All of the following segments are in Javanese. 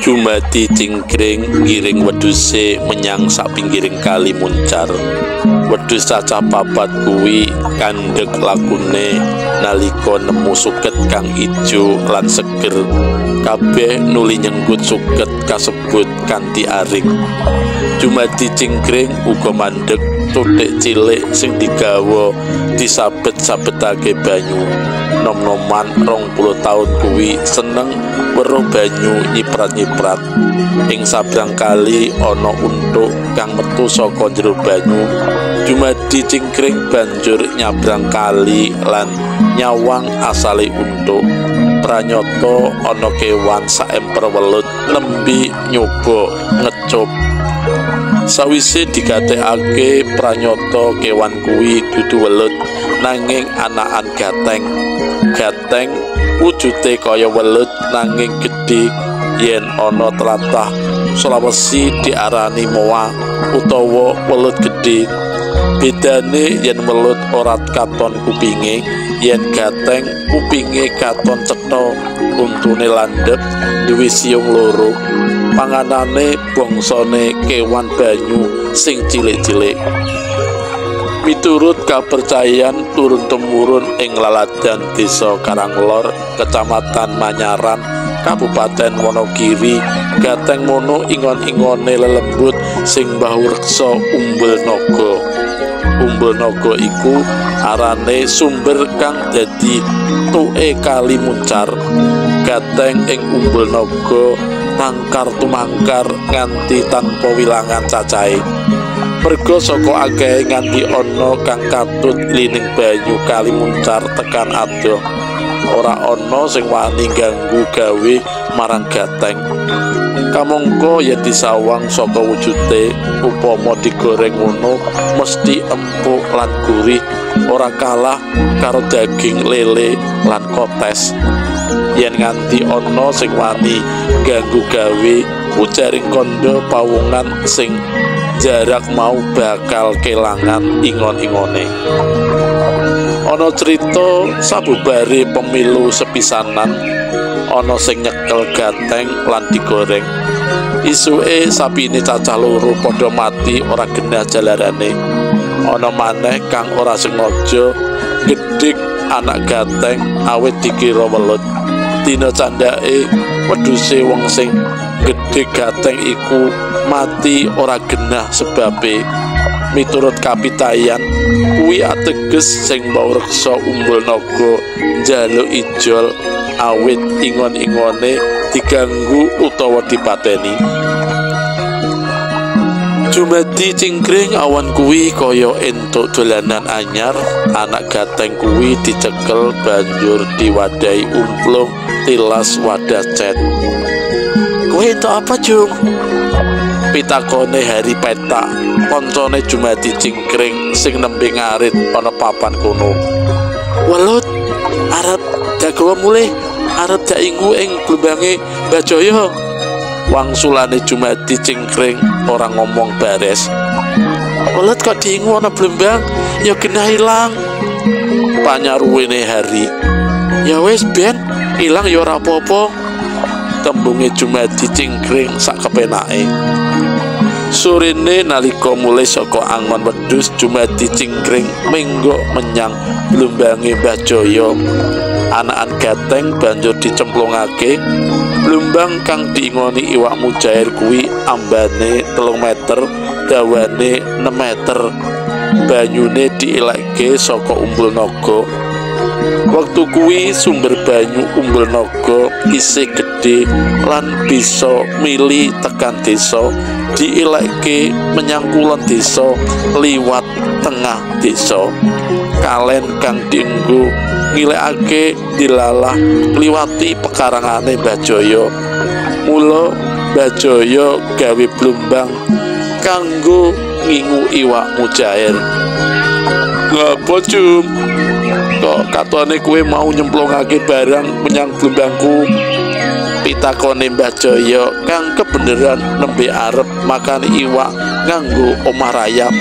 Jumadi Cingkring ngiring wedhuse menyang sak pinggiring kali Muncar. Wedhus cacah papat kuwi kandhek lakune nalika nemu suket kang ijo lan seger. Kabeh nuli nyenggut suket kasebut kanthi aring. Jumadi Cingkring uga mandheg tuthik cilik sing digawa disabet-sabetake banyu. Nom-noman 20 taun kuwi seneng weruh banyu nyiprat-nyiprat. Ing sabrang kali ana untuk kang metu saka jero banyu. Jumadi Cingkring banjur nyabrang kali lan nyawang asale untuk. Pranyata ana kewan saemper welut nembe nyoba ngecup. Sawise digatekake pranyata kewan kuwi dudu welut nanging anakan gateng. Gateng wujude kaya welut nanging gedhe. Yen ana tlatah Sulawesi diarani moa utawa welut gedhe. Bedane yen welut ora katon kupinge, yen gateng kupinge katon cetha, untune landhep, duwe siung loro. Panganane bangsane kewan banyu sing cilik-cilik. Miturut kapercayan turun-temurun ing laladan Desa Karanglor, Kecamatan Manyaran, Kabupaten Wonogiri, gateng mono ingon-ingone lelembut sing mbahu reksa umbul naga. Umbul naga iku arane sumber kang dadi tuke kali Muncar. Gateng ing umbul naga mangkar tumangkar nganti tanpa wilangan cacahe. Merga saka akeh nganti ana kang katut lining banyu kali Muncar tekan adoh. Ora ana sing wani ganggu gawe marang gateng. Kamangka yen disawang saka wujude upama digoreng ngono mesti empuk lan gurih, ora kalah karo daging lele lan kotes. Yen nganti ana sing wani ganggu gawe ujaring kandha pawungan sing jarak mau bakal kelangan ingon-ingone. Ana cerita sabubare pemilu sepisanan ana sing nyekel gateng lan digoreng. Isuke sapine cacah loro padha mati ora genah jalarane. Ana maneh kang ora sengaja gedhik anak gateng awit dikira welut. Dina candhake wedhuse wong sing gedhe gateng iku mati ora genah sebabe. Miturut kapitayan kuwi ateges sing mbau reksa umbul naga njaluk ijol awit ingon-ingone diganggu utawa dipateni. Jumadi Cingkring awan kuwi kaya entuk dolanan anyar. Anak gateng kuwi dicekel banjur diwadahi umplung tilas wadah cet. "Kowe entuk apa, Jung?" pitakone Hari Petak, koncone Jumadi Cingkring sing nembe ngarit ana papan kono. "Welut arep dagawa mulih, arep dainggu ing blembange Bajaya." Wangsulane Jumadi Cingkring ora ngomong bares. "Welut kok diingu ana blembang, ya genah ilang." Panyaruwene Hari. "Ya wis ben, ilang ya ora apa-apa." Tembunge Jumadi Cingkring sak kepenake. Sorene nalika mulih saka angon wedhus, Jumadi Cingkring menggok menyang blembange Mbah Jaya. Anakan gateng banjur dicemplungake. Blumbang kang diingoni iwak mujair kuwi ambane 3 meter, dawane 6 meter. Banyune dielekke saka umbul naga. Wektu kuwi sumber banyu Umbul Naga isih gedhe lan bisa mili tekan desa, diilekke menyang kulon desa liwat tengah desa. Kalen kang dienggo ngilekake dilalah liwati pekarangane Mbah Jaya. Mula Mbah Jaya gawe blumbang kanggo ngingu iwak mujair. Ngapa Jum? Kok katone kowe mau nyemplungake barang menyang blumbangku? Pitakone Mbah Jaya kang kebeneran nembe arep makan iwak nganggo omah rayap.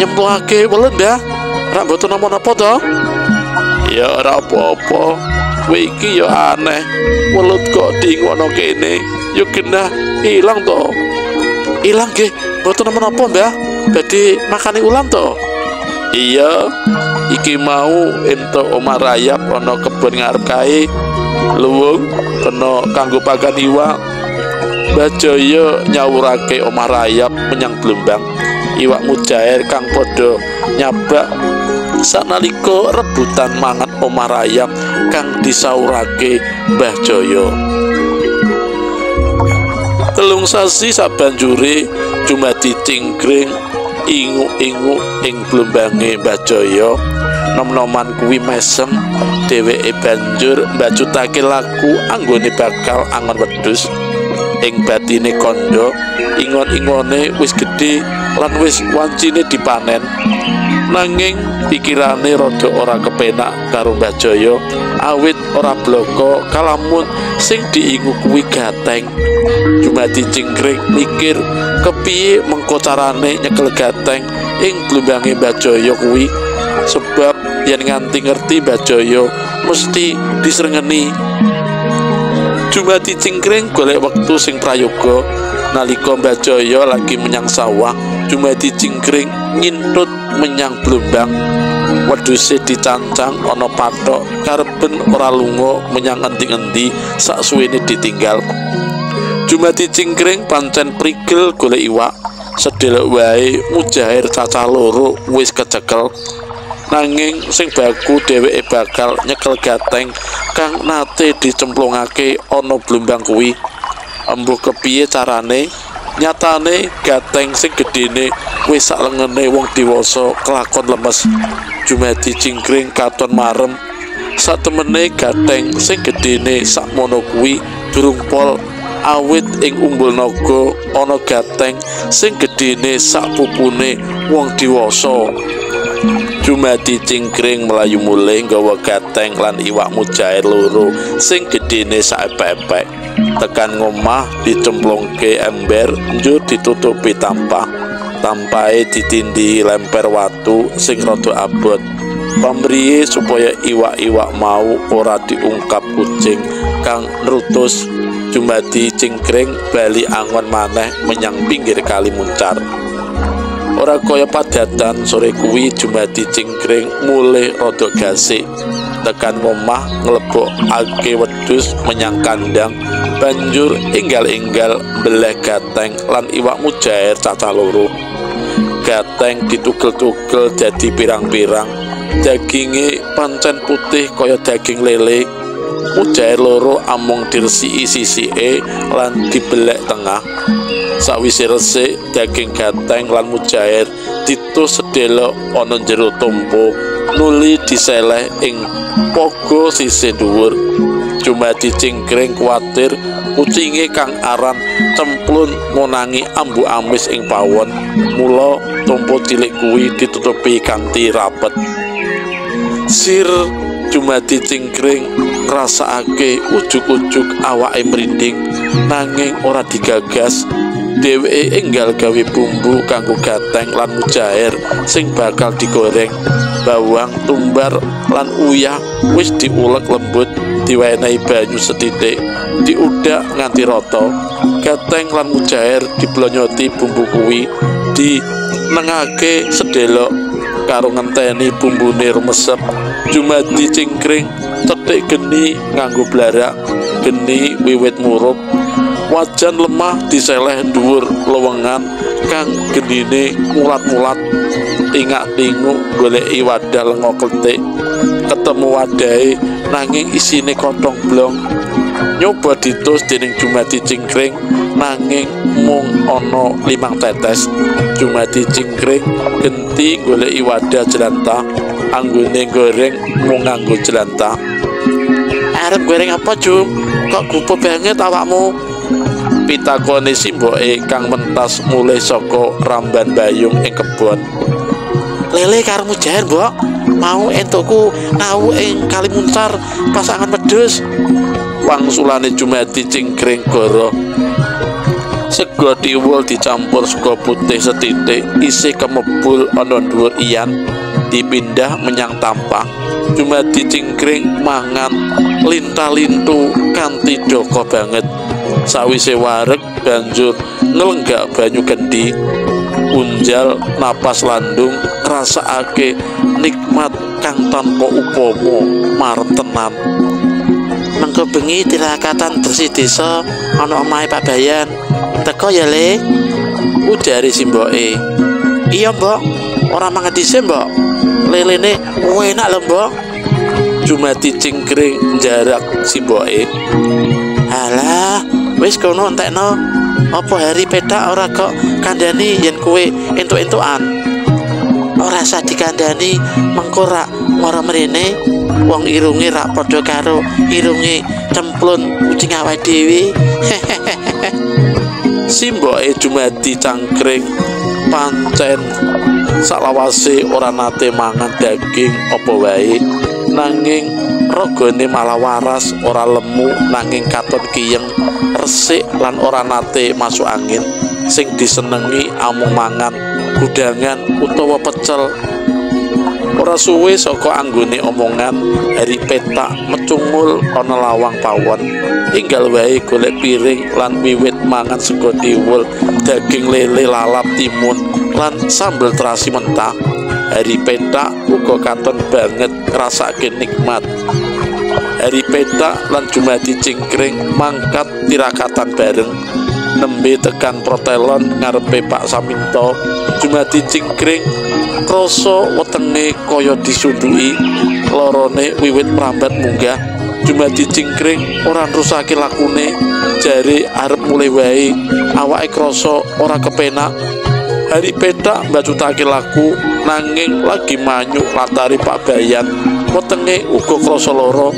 Nyemplungake welut Mbah? Ora mboten napa-napa to? Ya ora apa-apa. Kowe iki ya aneh. Welut kok dingono kene. Ya genah ilang to. Ilang nggih, mboten napa-napa Mbah. Badhe makani ulam to? Iya, iki mau entuk omah rayap ana kebon ngarep kae. Luwung kena kanggo pakan iwak. Mbah Jaya nyawurake omah rayap menyang blumbang. Iwak mujair kang padha nyabak sanalika rebutan mangan omah rayap kang disaurake Mbah Jaya. Telung sasi sabanjure Jumadi Cingkring ingu-ingu ing blumbange Mbah Jaya. Nom-noman kuwi mesem, dheweke banjur mbacutake lagu anggone bakal angon wedhus. Ing batine kandha, ingon-ingone wis gedhe lan wis wancine dipanen. Nanging pikirane rada ora kepenak karo Mbah Jaya, awit ora bloko kalamun sing diingu kuwi gateng. Jumadi Cingkring mikir kepiye mengko carane nyekel gateng ing blumbange Mbah Jaya kuwi, sebab yen nganti ngerti Mbah Jaya mesti disrengeni. Jumadi Cingkring golek wektu sing prayoga. Nalika Mbah Jaya lagi menyang sawah, Jumadi Cingkring ngintut menyang blumbang. Wedhuse dicancang ana pathok karepen ora lunga menyang endi-endi saksuwene ditinggal. Jumadi Cingkring pancen prigel golek iwak. Sedelok wae mujair cacah loro wis kecekel. Nanging sing baku dheweke bakal nyekel gateng kang nate dicemplungake ana blumbang kuwi. Embuh kepiye carane? Nyatane gateng sing gedene wis sak lengene wong dewasa kelakon lemes. Jumadi Cingkring katon marem. Satemene gateng sing gedene sakmono kuwi durung pol, awit ing Umbul Naga ana gateng sing gedene sak pupune wong dewasa. Jumadi Cingkring melayu mulih nggawa gateng lan iwak mujair loro sing gedene sak epek-epek. Tekan ngomah dicemplungke ember, njur ditutupi tampah. Tampahe ditindhi lemper watu sing rada abot. Pamriye supaya iwak-iwak mau ora diungkap kucing kang nrutus, Jumadi Cingkring bali angon maneh menyang pinggir Kali Muncar. Ora kaya padatan sore kuwi Jumadi Cingkring mulih rada gasik. Tekan ngomah nglebokake wedhus menyang kandang, banjur enggal-enggal mbeleh gateng lan iwak mujair cacah loro. Gateng ditugel-tugel dadi pirang-pirang, daginge pancen putih kaya daging lele. Mujair loro amung diresiki sisike lan dibelek tengah. Sawise resik, daging gateng lan mujair ditus sedelok ana jero tumpu, nuli diseleh ing pogo sisih dhuwur. Jumadi Cingkring kuwatir kucinge kang aran cemplun ngonangi ambu amis ing pawon. Mula tumpu cilik kuwi ditutupi kanthi rapet. Sir Jumadi Cingkring ngrasakake ujug-ujug awake merinding, nanging ora digagas. Dheweke enggal gawe bumbu kanggo gateng lan mujair sing bakal digoreng. Bawang, tumbar lan uyah wis diulek lembut, diwenehi banyu sethithik, diudhak nganti rata. Gateng lan mujair diblonyoti bumbu kuwi, dinengake sedelok karo ngenteni bumbune rumesep. Jumadi Cingkring cethik geni nganggo blarak, geni wiwit murup. Wajan lemah diseleh dhuwur lewengan kang genine mulat-mulat. Tingak-tinguk goleki wadah lenga kletik. ketemu wadahe nanging isine kothong blong. Nyoba ditus dening Jumadi Cingkring nanging mung ana 5 tetes. Jumadi Cingkring genti goleki wadah jelantah, anggone goreng mung nganggo jelantah. Arep goreng apa, Jum? Kok gupuh banget awakmu? Pitakone simboke kang mentas mulai saka ramban bayung ing kebon. Lele karemu jan, Mbok. Mau entukku ngau ing Kali Muncar pasangan wedhus. Wangsulane Jumadi Cingkring goro. Sego tiwul dicampur sego putih setitik, isih kemebul ana dhuwur iyan, dipindah menyang tampah. Jumadi Cingkring mangan linta-lintu kanthi doko banget. Sawise wareg banjur ngelenggak banyu gendi, unjal napas landung, ngrasakake nikmat kang tanpa upama, marep tenan. Mengko bengi tirakatan bersih desa ana omahe Pak Bayan. Teko ya, Le? Ujare simboke. Iya, Mbok. Ora mangan dhisik, Mbok. Lelene enak lho, Mbok. Jumadi Cingkring jarak simboke. Halah, wis kono entekno. Apa hari pedak ora kok kandhani yen kowe entuk-entukan? Ora usah dikandhani, mengko rak mara mrene wong irunge rak padha karo irunge cemplun kucing awake dhewe. Simboke Jumadi Cingkring pancen salawase ora nate mangan daging apa wae, nanging ragane malah waras, ora lemu nanging katon kiyeng, resik lan ora nate masuk angin. Sing disenengi amung mangan gudangan utawa pecel. Ora suwe saka anggone omongan, hari petak mecungul ana lawang pawon. Enggal wae golek piring lan wiwit mangan sego tiwul, daging lele lalap timun lan sambel terasi mentah. Hari petak uga katon banget ngrasake nikmat. Hari petak lan Jumadi Cingkring mangkat tirakatan bareng. Nembe tekan protelon ngarepe Pak Saminto, Jumadi Cingkring krasa wetenge kaya disunduki, lorone wiwit mrambat munggah. Jumadi Cingkring ora nrusake lakune, jare arep mulih wae, awake krasa ora kepenak. Hari petak mbacutake laku nanging lagi manyuk latari Pak Bayan, wetenge uga krasa lara.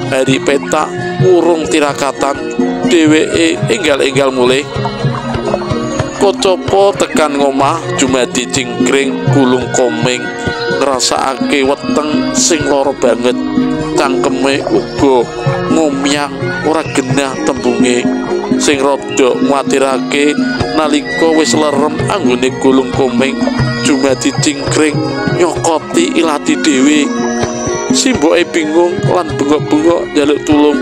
Hari petak urung tirakatan, dheweke enggal-enggal mulih. Kocopo tekan ngomah, Jumadi Cingkring gulung komeng, ngrasakake weteng sing lara banget. Cangkeme uga ngomyang, ora genah tembunge. Sing rada nguwatirake nalika wis lerem anggone gulung komeng, Jumadi Cingkring nyokoti ilati dhewe. Simboke bingung lan bengok-bengok njaluk tulung.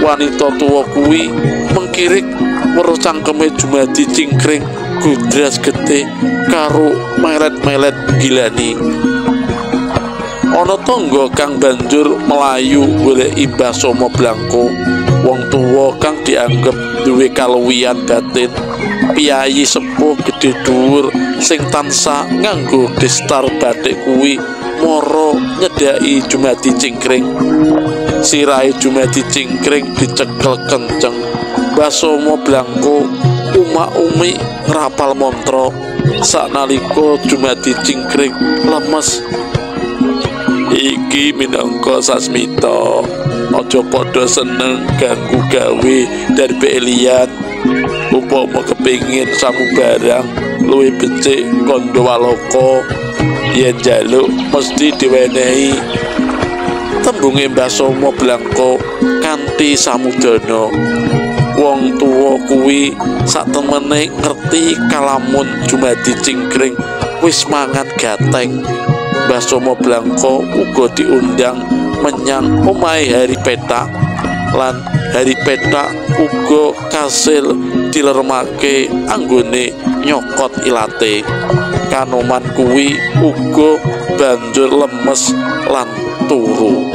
Wanita tuwa kuwi mengkirik weruh cangkeme Jumadi Cingkring gudras getih karo melet-melet gilani. Ana tangga kang banjur melayu goleki Mbah Somo Blangko, wong tuwa kang dianggep duwe kaluwihan batin, piyayi sepuh gedhe dhuwur sing tansah nganggo destar bathik kuwi mara nyedhaki Jumadi Cingkring. Sirahe Jumadi Cingkring dicekel kenceng. Mbah Somo Blangko umak-umi ngrapal mantra. Saknalika Jumadi Cingkring lemes. Iki minangka sasmita, aja padha seneng ganggu gawe darbe liyan. Upama kepingin samubarang luwih becik kandha walaka, yen njaluk mesti diwenehi. Tembunge Mbah Somo Blangko kanthi samudana. Wong tuwa kuwi satemene ngerti kalamun Jumadi Cingkring wis mangan gateng. Mbah Somo Blangko uga diundang menyang omahe Hari Petak, lan Hari Petak uga kasil dileremake anggone nyokot ilate. Kanoman kuwi uga banjur lemes lan turu.